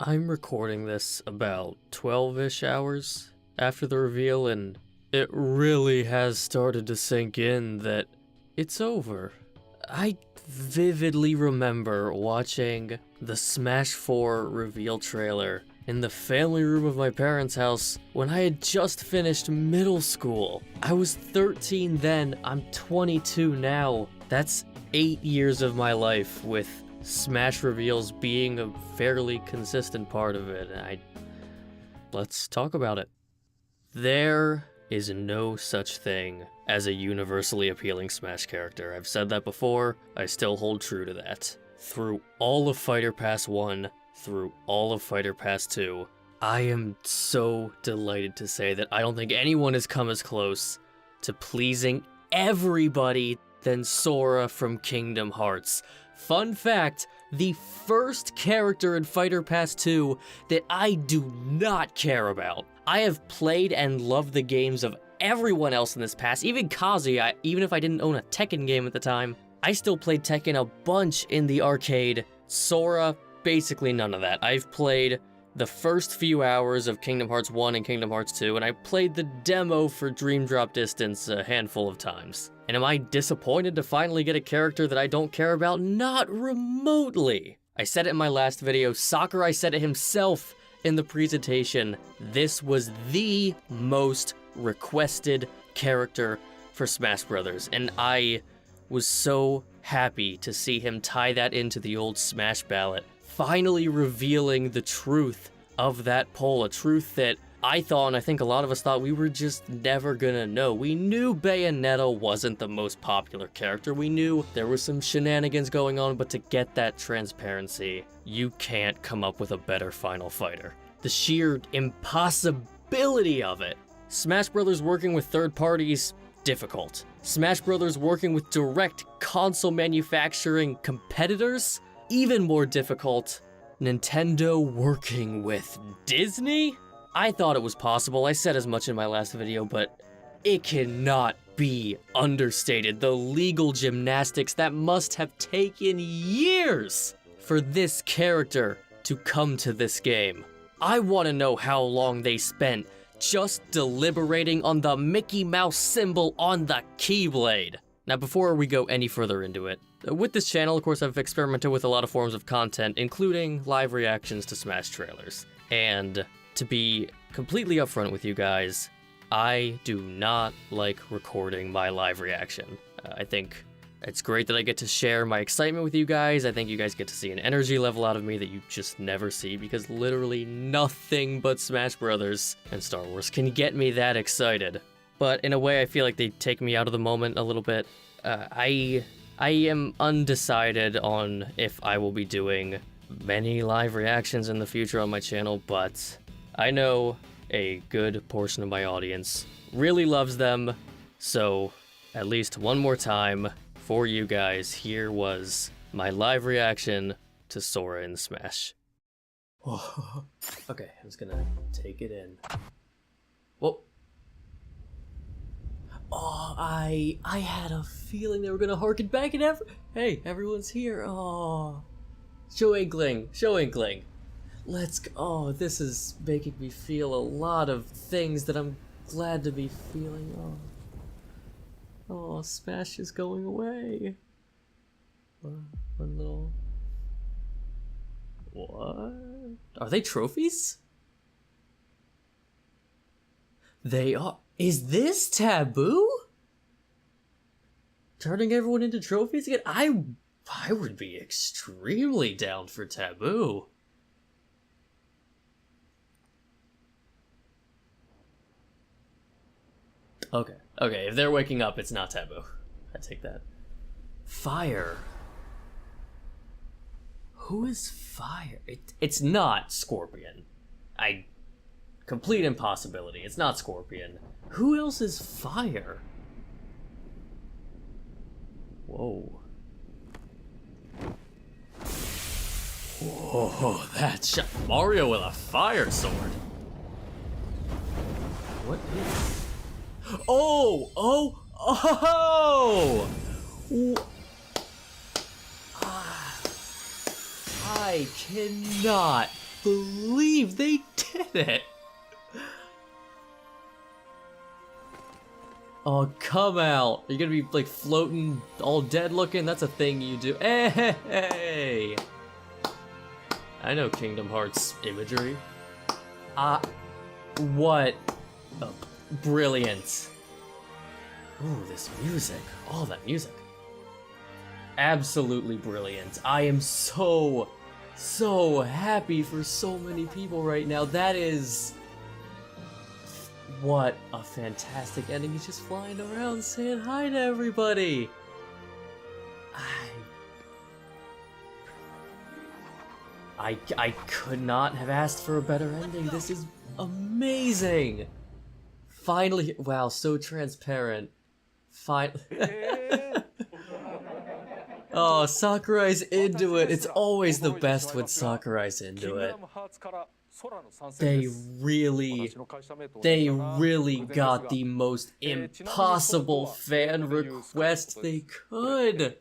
I'm recording this about 12-ish hours after the reveal, and it really has started to sink in that it's over. I vividly remember watching the Smash 4 reveal trailer in the family room of my parents' house when I had just finished middle school. I was 13 then, I'm 22 now. That's 8 years of my life with Smash reveals being a fairly consistent part of it. Let's talk about it. There is no such thing as a universally appealing Smash character. I've said that before, I still hold true to that. Through all of Fighter Pass 1, through all of Fighter Pass 2, I am so delighted to say that I don't think anyone has come as close to pleasing everybody than Sora from Kingdom Hearts. Fun fact, the first character in Fighter Pass 2 that I do not care about. I have played and loved the games of everyone else in this pass, even Kazuya, even if I didn't own a Tekken game at the time. I still played Tekken a bunch in the arcade. Sora, basically none of that. I've played the first few hours of Kingdom Hearts 1 and Kingdom Hearts 2, and I played the demo for Dream Drop Distance a handful of times. And am I disappointed to finally get a character that I don't care about? Not remotely. I said it in my last video, Sakurai said it himself in the presentation. This was the most requested character for Smash Brothers, and I was so happy to see him tie that into the old Smash ballot, finally revealing the truth of that poll, a truth that I thought, and I think a lot of us thought, we were just never gonna know. We knew Bayonetta wasn't the most popular character. We knew there was some shenanigans going on, but to get that transparency, you can't come up with a better final fighter. The sheer impossibility of it. Smash Brothers working with third parties, difficult. Smash Brothers working with direct console manufacturing competitors, even more difficult. Nintendo working with Disney? I thought it was possible, I said as much in my last video, but it cannot be understated. The legal gymnastics that must have taken years for this character to come to this game. I want to know how long they spent just deliberating on the Mickey Mouse symbol on the Keyblade. Now, before we go any further into it, with this channel, of course, I've experimented with a lot of forms of content, including live reactions to Smash trailers. And to be completely upfront with you guys, I do not like recording my live reaction. I think it's great that I get to share my excitement with you guys. I think you guys get to see an energy level out of me that you just never see, because literally nothing but Smash Brothers and Star Wars can get me that excited. But in a way, I feel like they take me out of the moment a little bit. I am undecided on if I will be doing many live reactions in the future on my channel, but I know a good portion of my audience really loves them, so at least one more time for you guys, here was my live reaction to Sora in Smash. Okay, I was gonna take it in. Whoa. Oh, I had a feeling they were gonna harken back and hey, everyone's here. Oh, show inkling. Let's go. Oh, this is making me feel a lot of things that I'm glad to be feeling. Oh, Smash is going away. One little... What? Are they trophies? They are. Is this Tabuu? Turning everyone into trophies again? I would be extremely down for Tabuu. Okay, if they're waking up, it's not Tabuu. I take that. Fire. Who is Fire? It's not Scorpion. Complete impossibility. It's not Scorpion. Who else is Fire? Whoa. Whoa, that shot. Mario with a fire sword. What is... Oh! I cannot believe they did it. Oh, come out. You're gonna be like floating all dead looking? That's a thing you do. Hey! I know Kingdom Hearts imagery. What? Oh, brilliant. Ooh, this music. All that music. Absolutely brilliant. I am so happy for so many people right now. That is... What a fantastic ending. He's just flying around saying hi to everybody. I could not have asked for a better ending. This is amazing. Finally, wow, so transparent. Oh, Sakurai's into it. It's always the best when Sakurai's into it. They really got the most impossible fan request they could.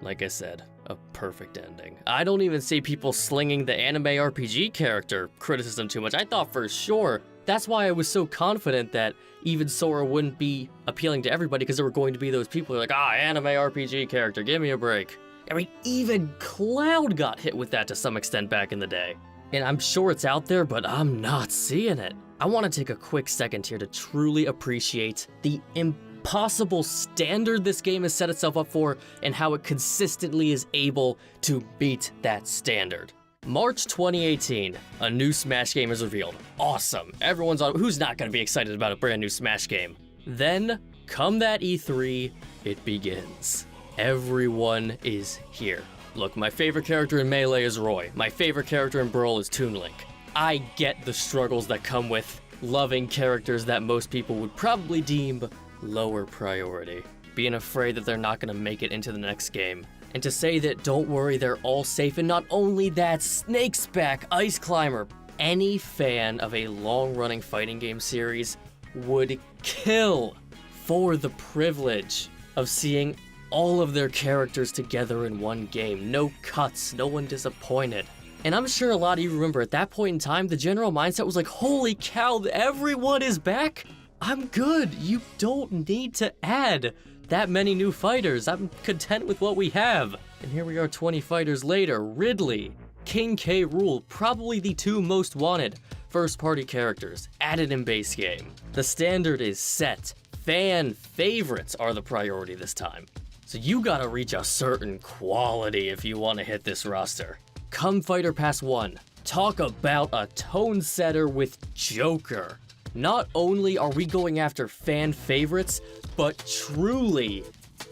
Like I said, a perfect ending. I don't even see people slinging the anime RPG character criticism too much. I thought for sure. That's why I was so confident that even Sora wouldn't be appealing to everybody, because there were going to be those people who are like, anime RPG character, give me a break. I mean, even Cloud got hit with that to some extent back in the day. And I'm sure it's out there, but I'm not seeing it. I want to take a quick second here to truly appreciate the impossible standard this game has set itself up for and how it consistently is able to beat that standard. March 2018, a new Smash game is revealed. Awesome. Everyone's on. Who's not going to be excited about a brand new Smash game? Then, come that E3, it begins. Everyone is here. Look, my favorite character in Melee is Roy. My favorite character in Brawl is Toon Link. I get the struggles that come with loving characters that most people would probably deem lower priority. Being afraid that they're not going to make it into the next game. And to say that, don't worry, they're all safe, and not only that, Snake's back, Ice Climber. Any fan of a long-running fighting game series would kill for the privilege of seeing all of their characters together in one game. No cuts, no one disappointed. And I'm sure a lot of you remember at that point in time, the general mindset was like, holy cow, everyone is back? I'm good. You don't need to add that many new fighters. I'm content with what we have. And here we are 20 fighters later. Ridley, King K. Rool, probably the two most wanted first-party characters added in base game. The standard is set. Fan favorites are the priority this time. So you gotta reach a certain quality if you want to hit this roster. Come Fighter Pass 1. Talk about a tone setter with Joker. Not only are we going after fan favorites, but truly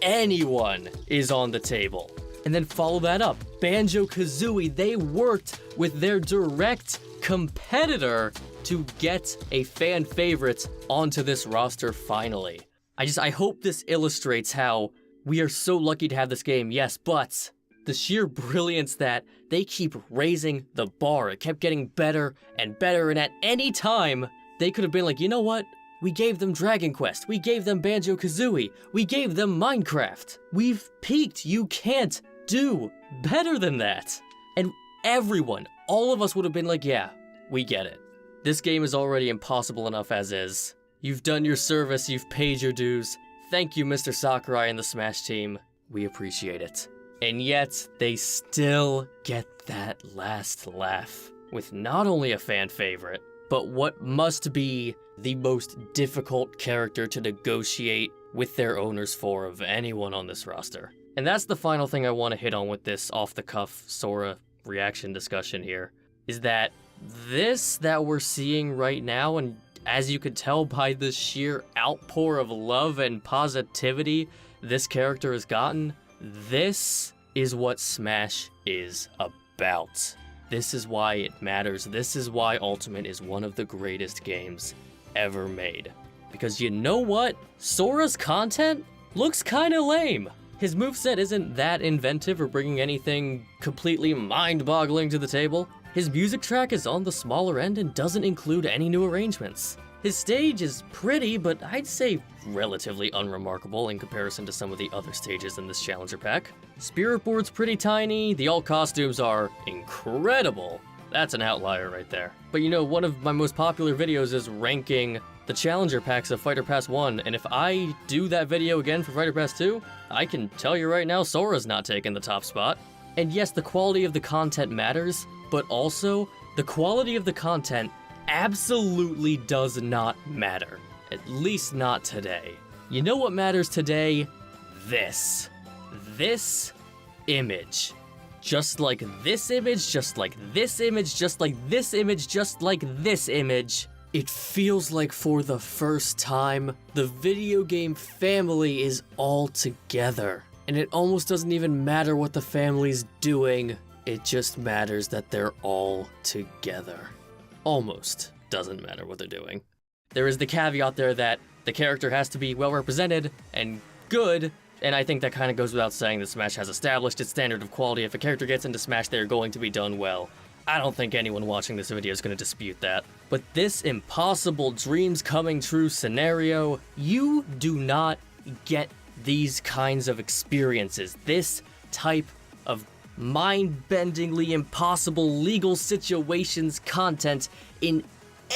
anyone is on the table. And then follow that up. Banjo-Kazooie, they worked with their direct competitor to get a fan favorite onto this roster finally. I hope this illustrates how we are so lucky to have this game, yes, but the sheer brilliance that they keep raising the bar. It kept getting better and better, and at any time, they could have been like, you know what? We gave them Dragon Quest. We gave them Banjo-Kazooie. We gave them Minecraft. We've peaked. You can't do better than that. And everyone, all of us would have been like, yeah, we get it. This game is already impossible enough as is. You've done your service. You've paid your dues. Thank you, Mr. Sakurai and the Smash team. We appreciate it. And yet, they still get that last laugh with not only a fan favorite, but what must be the most difficult character to negotiate with their owners for of anyone on this roster. And that's the final thing I want to hit on with this off-the-cuff Sora reaction discussion here, is that this that we're seeing right now, and as you could tell by the sheer outpour of love and positivity this character has gotten, this is what Smash is about. This is why it matters. This is why Ultimate is one of the greatest games ever made. Because you know what? Sora's content looks kinda lame. His moveset isn't that inventive or bringing anything completely mind-boggling to the table. His music track is on the smaller end and doesn't include any new arrangements. His stage is pretty, but I'd say relatively unremarkable in comparison to some of the other stages in this challenger pack. Spirit board's pretty tiny, the alt costumes are incredible, That's an outlier right there. But you know, one of my most popular videos is ranking the challenger packs of Fighter Pass 1, and if I do that video again for Fighter Pass 2, I can tell you right now, Sora's not taking the top spot. And yes, the quality of the content matters, but also, the quality of the content absolutely does not matter. At least not today. You know what matters today? This. This image. Just like this image, just like this image, just like this image, just like this image. It feels like for the first time, the video game family is all together. And it almost doesn't even matter what the family's doing, it just matters that they're all together. Almost doesn't matter what they're doing. There is the caveat there that the character has to be well represented and good, and I think that kind of goes without saying that Smash has established its standard of quality. If a character gets into Smash, they're going to be done well. I don't think anyone watching this video is going to dispute that. But this impossible dreams coming true scenario, you do not get these kinds of experiences. This type of mind-bendingly impossible legal situations content in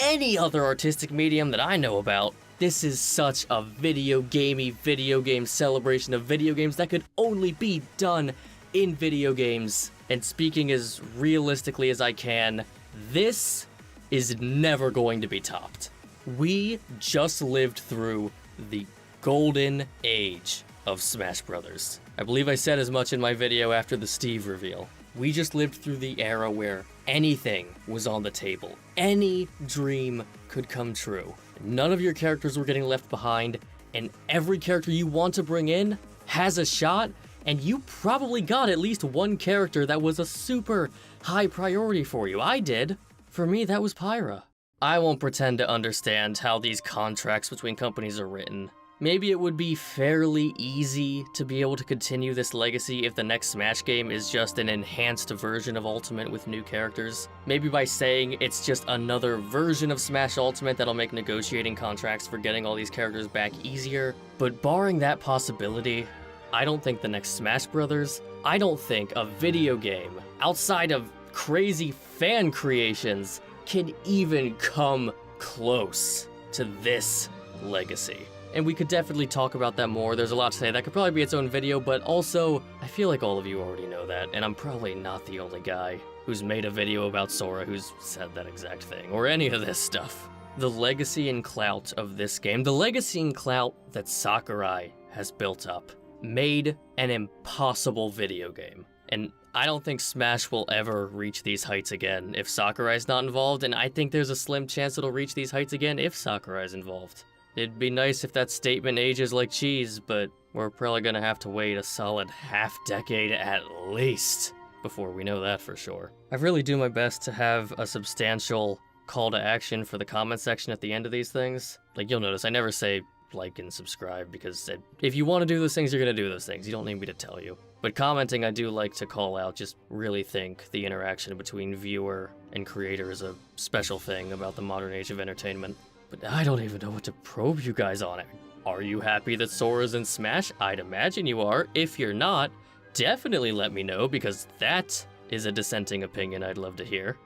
any other artistic medium that I know about. This is such a video game celebration of video games that could only be done in video games. And speaking as realistically as I can, this is never going to be topped. We just lived through the golden age of Smash Brothers. I believe I said as much in my video after the Steve reveal. We just lived through the era where anything was on the table. Any dream could come true. None of your characters were getting left behind, and every character you want to bring in has a shot, and you probably got at least one character that was a super high priority for you. I did. For me, that was Pyra. I won't pretend to understand how these contracts between companies are written. Maybe it would be fairly easy to be able to continue this legacy if the next Smash game is just an enhanced version of Ultimate with new characters. Maybe by saying it's just another version of Smash Ultimate that'll make negotiating contracts for getting all these characters back easier. But barring that possibility, I don't think the next Smash Brothers, I don't think a video game outside of crazy fan creations can even come close to this legacy. And we could definitely talk about that more. There's a lot to say. That could probably be its own video, but also, I feel like all of you already know that, and I'm probably not the only guy who's made a video about Sora who's said that exact thing, or any of this stuff. The legacy and clout of this game, the legacy and clout that Sakurai has built up, made an impossible video game. And I don't think Smash will ever reach these heights again if Sakurai's not involved, and I think there's a slim chance it'll reach these heights again if Sakurai's involved. It'd be nice if that statement ages like cheese, but we're probably gonna have to wait a solid half-decade at least before we know that for sure. I really do my best to have a substantial call to action for the comment section at the end of these things. Like, you'll notice I never say like and subscribe, because if you want to do those things, you're gonna do those things. You don't need me to tell you. But commenting, I do like to call out, just really think the interaction between viewer and creator is a special thing about the modern age of entertainment. But I don't even know what to probe you guys on it. Are you happy that Sora's in Smash? I'd imagine you are. If you're not, definitely let me know, because that is a dissenting opinion I'd love to hear.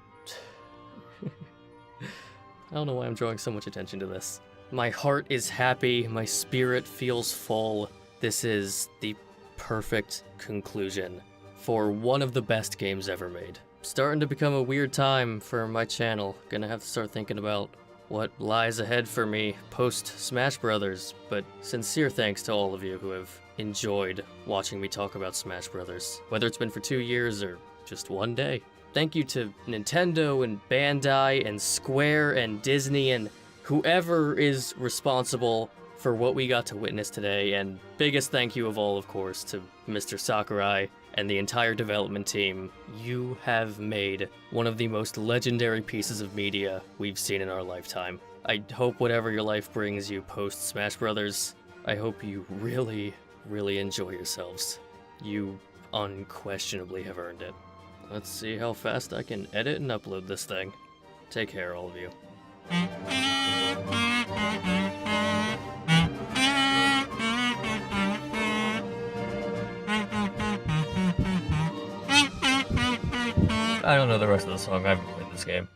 I don't know why I'm drawing so much attention to this. My heart is happy, my spirit feels full. This is the perfect conclusion for one of the best games ever made. Starting to become a weird time for my channel. Gonna have to start thinking about what lies ahead for me post-Smash Brothers, but sincere thanks to all of you who have enjoyed watching me talk about Smash Brothers, whether it's been for 2 years or just one day. Thank you to Nintendo and Bandai and Square and Disney and whoever is responsible for what we got to witness today, and biggest thank you of all, of course, to Mr. Sakurai and the entire development team. You have made one of the most legendary pieces of media we've seen in our lifetime. I hope whatever your life brings you post Smash Brothers, I hope you really, really enjoy yourselves. You unquestionably have earned it. Let's see how fast I can edit and upload this thing. Take care, all of you. I don't know the rest of the song. I haven't played this game.